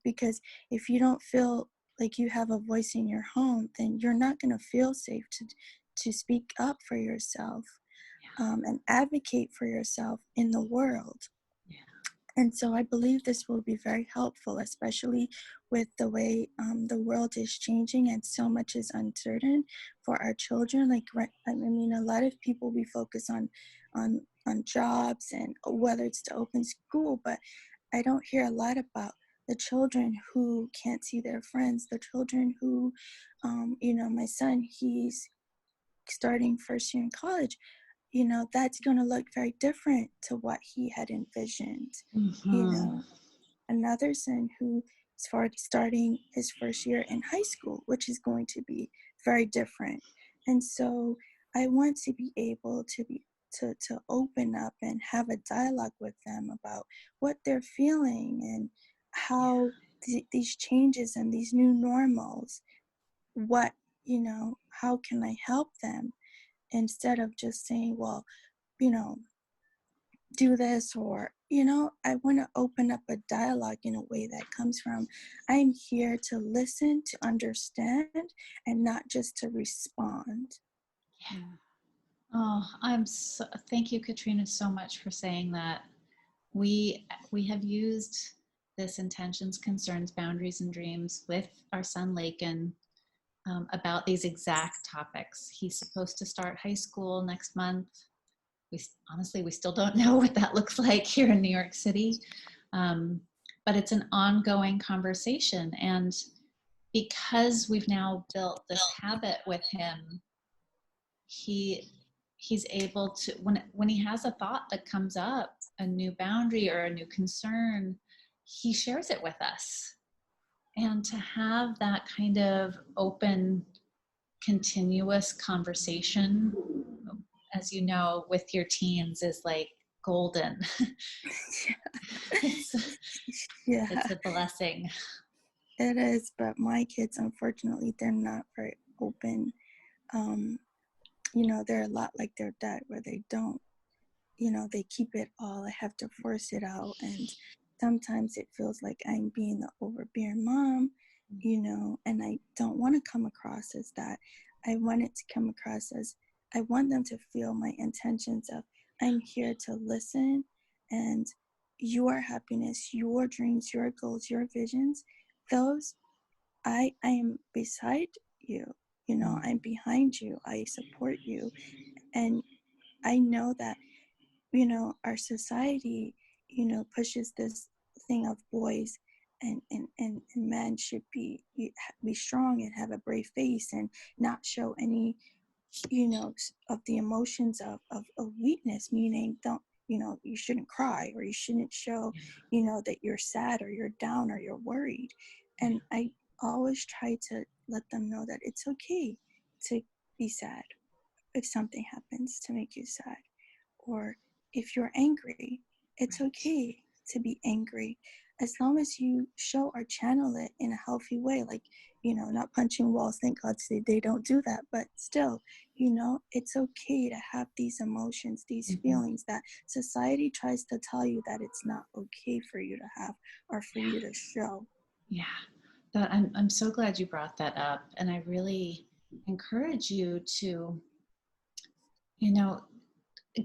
because if you don't feel like you have a voice in your home, then you're not going to feel safe to speak up for yourself, and advocate for yourself in the world. And so I believe this will be very helpful, especially with the way the world is changing and so much is uncertain for our children. Like, I mean, a lot of people, we focus on jobs and whether it's to open school, but I don't hear a lot about the children who can't see their friends, the children who, my son, he's starting first year in college. That's going to look very different to what he had envisioned. Another son who is starting his first year in high school, which is going to be very different. And so I want to be able to open up and have a dialogue with them about what they're feeling and how these changes and these new normals, how can I help them, instead of just saying, well, do this, or, I want to open up a dialogue in a way that comes from, I'm here to listen, to understand, and not just to respond. Oh, thank you, Katrina, so much for saying that. We have used this intentions, concerns, boundaries, and dreams with our son Lakin about these exact topics. He's supposed to start high school next month. We still don't know what that looks like here in New York City, but it's an ongoing conversation. And because we've now built this habit with him, he's able to, when he has a thought that comes up, a new boundary or a new concern, he shares it with us. And to have that kind of open, continuous conversation, as you know, with your teens is like golden. It's a blessing. It is, but my kids, unfortunately, they're not very open. They're a lot like their dad, where they don't, they keep it all. I have to force it out. And sometimes it feels like I'm being the overbearing mom, and I don't want to come across as that. I want it to come across as, I want them to feel my intentions of, I'm here to listen, and your happiness, your dreams, your goals, your visions, those, I am beside you. I'm behind you. I support you. And I know that, our society, pushes this thing of boys and men should be strong and have a brave face and not show any, of the emotions of weakness, meaning don't, you shouldn't cry, or you shouldn't show, that you're sad or you're down or you're worried. And I always try to let them know that it's okay to be sad if something happens to make you sad, or if you're angry, it's okay to be angry, as long as you show or channel it in a healthy way, like, not punching walls. Thank God they don't do that, but still, it's okay to have these emotions, these feelings that society tries to tell you that it's not okay for you to have or for you to show. Yeah, I'm so glad you brought that up, and I really encourage you to,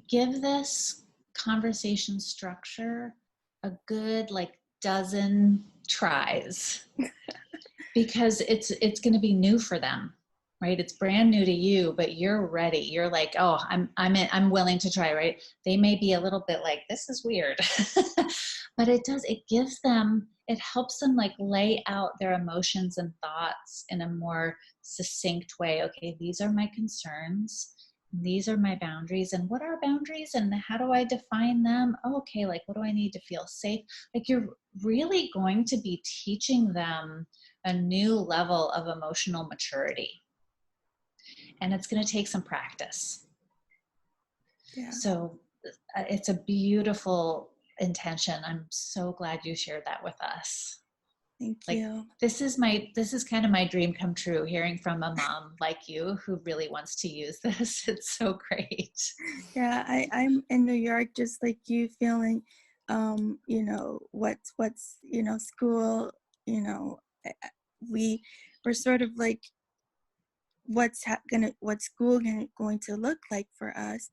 give this conversation structure a good like dozen tries because it's going to be new for them, right? It's brand new to you, but you're ready. You're like, oh, I'm willing to try, right? They may be a little bit like, this is weird, but it gives them, it helps them like lay out their emotions and thoughts in a more succinct way. Okay, these are my concerns. These are my boundaries, and what are boundaries and how do I define them? Oh, okay, like what do I need to feel safe? Like you're really going to be teaching them a new level of emotional maturity, and it's going to take some practice. Yeah. So it's a beautiful intention. I'm so glad you shared that with us. Thank Like you. this is kind of my dream come true, hearing from a mom like you who really wants to use this. It's so great. Yeah, I'm in New York just like you, feeling you know, what's you know, school, you know, we're sort of like what's school going to look like for us.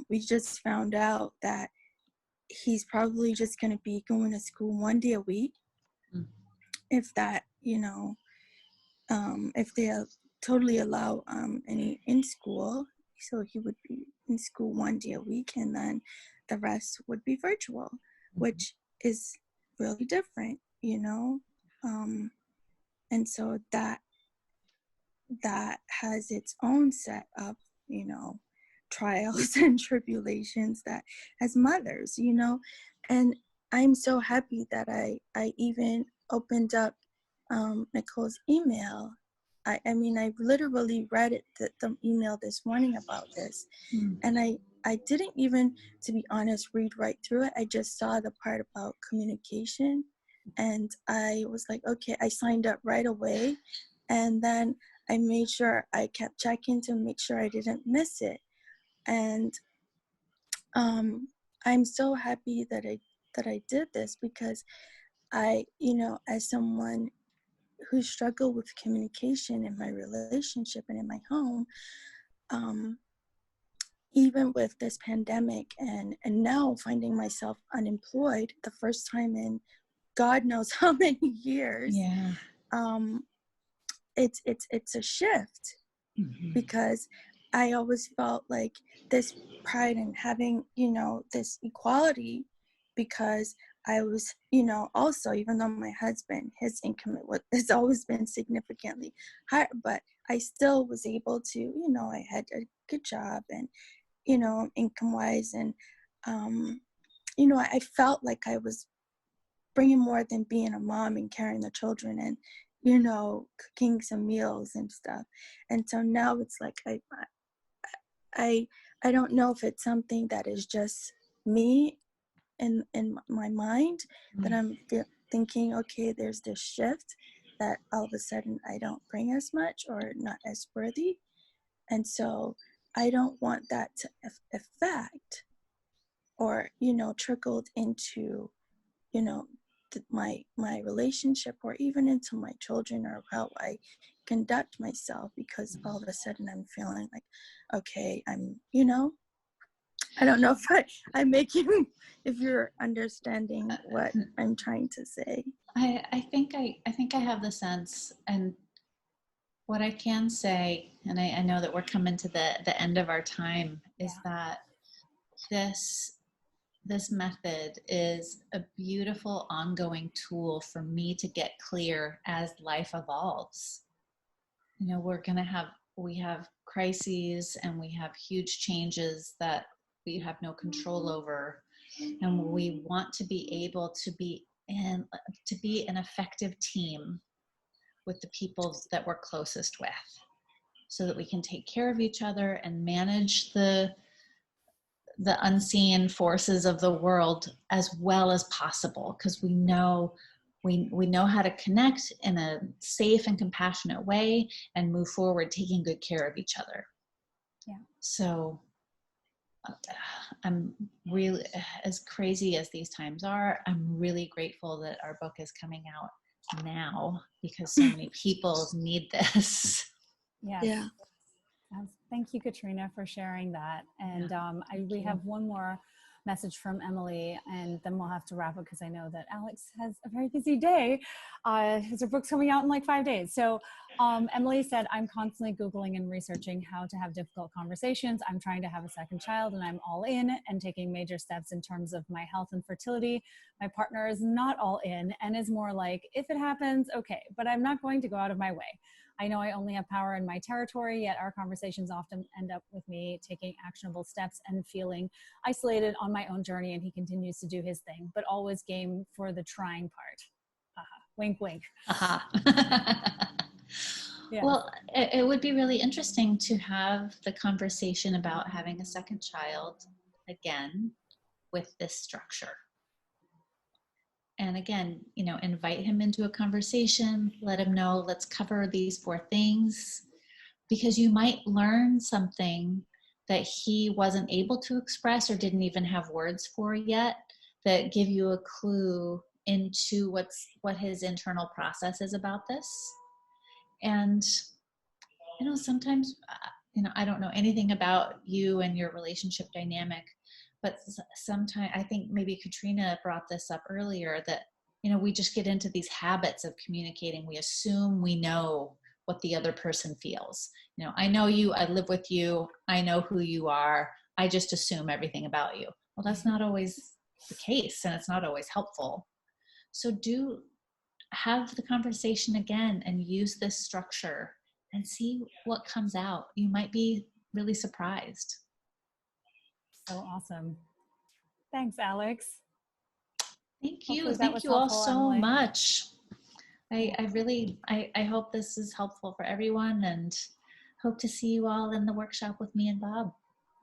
We just found out that he's probably just going to be going to school 1 day a week, Mm. if that, you know, if they totally allow any in school. So he would be in school 1 day a week, and then the rest would be virtual, which is really different, you know. And so that has its own set of, you know, trials and tribulations that as mothers, you know. And I'm so happy that I even opened up Nicole's email. I mean, I literally read the email this morning about this, and I didn't even, to be honest, read right through it. I just saw the part about communication, and I was like, okay, I signed up right away, and then I made sure I kept checking to make sure I didn't miss it. And I'm so happy that I did this, because I, you know, as someone who struggled with communication in my relationship and in my home, even with this pandemic and now finding myself unemployed, the first time in God knows how many years, Yeah. It's a shift, because I always felt like this pride in having, you know, this equality, because I was, you know, also, even though my husband, his income has always been significantly higher, but I still was able to, you know, I had a good job, and, you know, income wise, and, you know, I felt like I was bringing more than being a mom and carrying the children and, you know, cooking some meals and stuff. And so now it's like I don't know if it's something that is just me in my mind, that I'm thinking, okay, there's this shift that all of a sudden I don't bring as much or not as worthy. And so I don't want that to affect or, you know, trickled into, you know, my relationship, or even into my children, or how I conduct myself, because all of a sudden I'm feeling like, okay, I'm, you know, I don't know if I make you, if you're understanding what I'm trying to say. I think I have the sense, and what I can say, and I know that we're coming to the end of our time, is that this method is a beautiful ongoing tool for me to get clear as life evolves. You know, we have crises, and we have huge changes that we have no control over, and we want to be able to be an effective team with the people that we're closest with, so that we can take care of each other and manage the unseen forces of the world as well as possible, because we know how to connect in a safe and compassionate way and move forward taking good care of each other. Yeah. So I'm really, as crazy as these times are, I'm really grateful that our book is coming out now, because so many people need this. Yes. Yeah. Thank you, Katrina, for sharing that. And we have one more message from Emily, and then we'll have to wrap up because I know that Alex has a very busy day. His book's coming out in like 5 days. So Emily said, I'm constantly Googling and researching how to have difficult conversations. I'm trying to have a second child and I'm all in and taking major steps in terms of my health and fertility. My partner is not all in and is more like, if it happens, okay, but I'm not going to go out of my way. I know I only have power in my territory, yet our conversations often end up with me taking actionable steps and feeling isolated on my own journey, and he continues to do his thing, but always game for the trying part. Wink, wink. Yeah. Well, it would be really interesting to have the conversation about having a second child again with this structure. And again, invite him into a conversation, let him know, let's cover these 4 things, because you might learn something that he wasn't able to express or didn't even have words for yet, that give you a clue into what his internal process is about this. And, sometimes, I don't know anything about you and your relationship dynamic, but sometimes I think maybe Katrina brought this up earlier, that, we just get into these habits of communicating. We assume we know what the other person feels. I know you, I live with you, I know who you are, I just assume everything about you. Well, that's not always the case, and it's not always helpful. So do have the conversation again and use this structure and see what comes out. You might be really surprised. So awesome. Thanks, Alex. Thank you. Thank you all so much. I hope this is helpful for everyone, and hope to see you all in the workshop with me and Bob.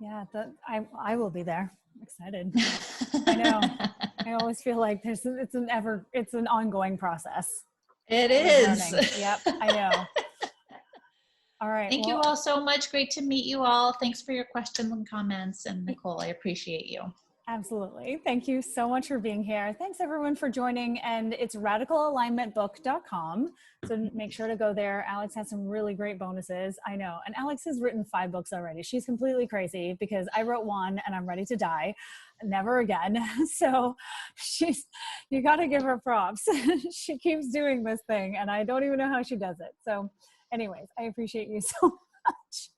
Yeah, I will be there. I'm excited. I know. I always feel like it's an ongoing process. It is. Yep, I know. All right. Thank you all so much. Great to meet you all. Thanks for your questions and comments. And Nicole, I appreciate you. Absolutely. Thank you so much for being here. Thanks everyone for joining. And it's radicalalignmentbook.com. So make sure to go there. Alex has some really great bonuses. I know. And Alex has written 5 books already. She's completely crazy because I wrote 1 and I'm ready to die. Never again. So you got to give her props. She keeps doing this thing and I don't even know how she does it. So anyways, I appreciate you so much.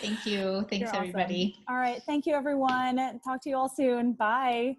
Thank you. Thanks, everybody. Awesome. All right. Thank you, everyone. Talk to you all soon. Bye.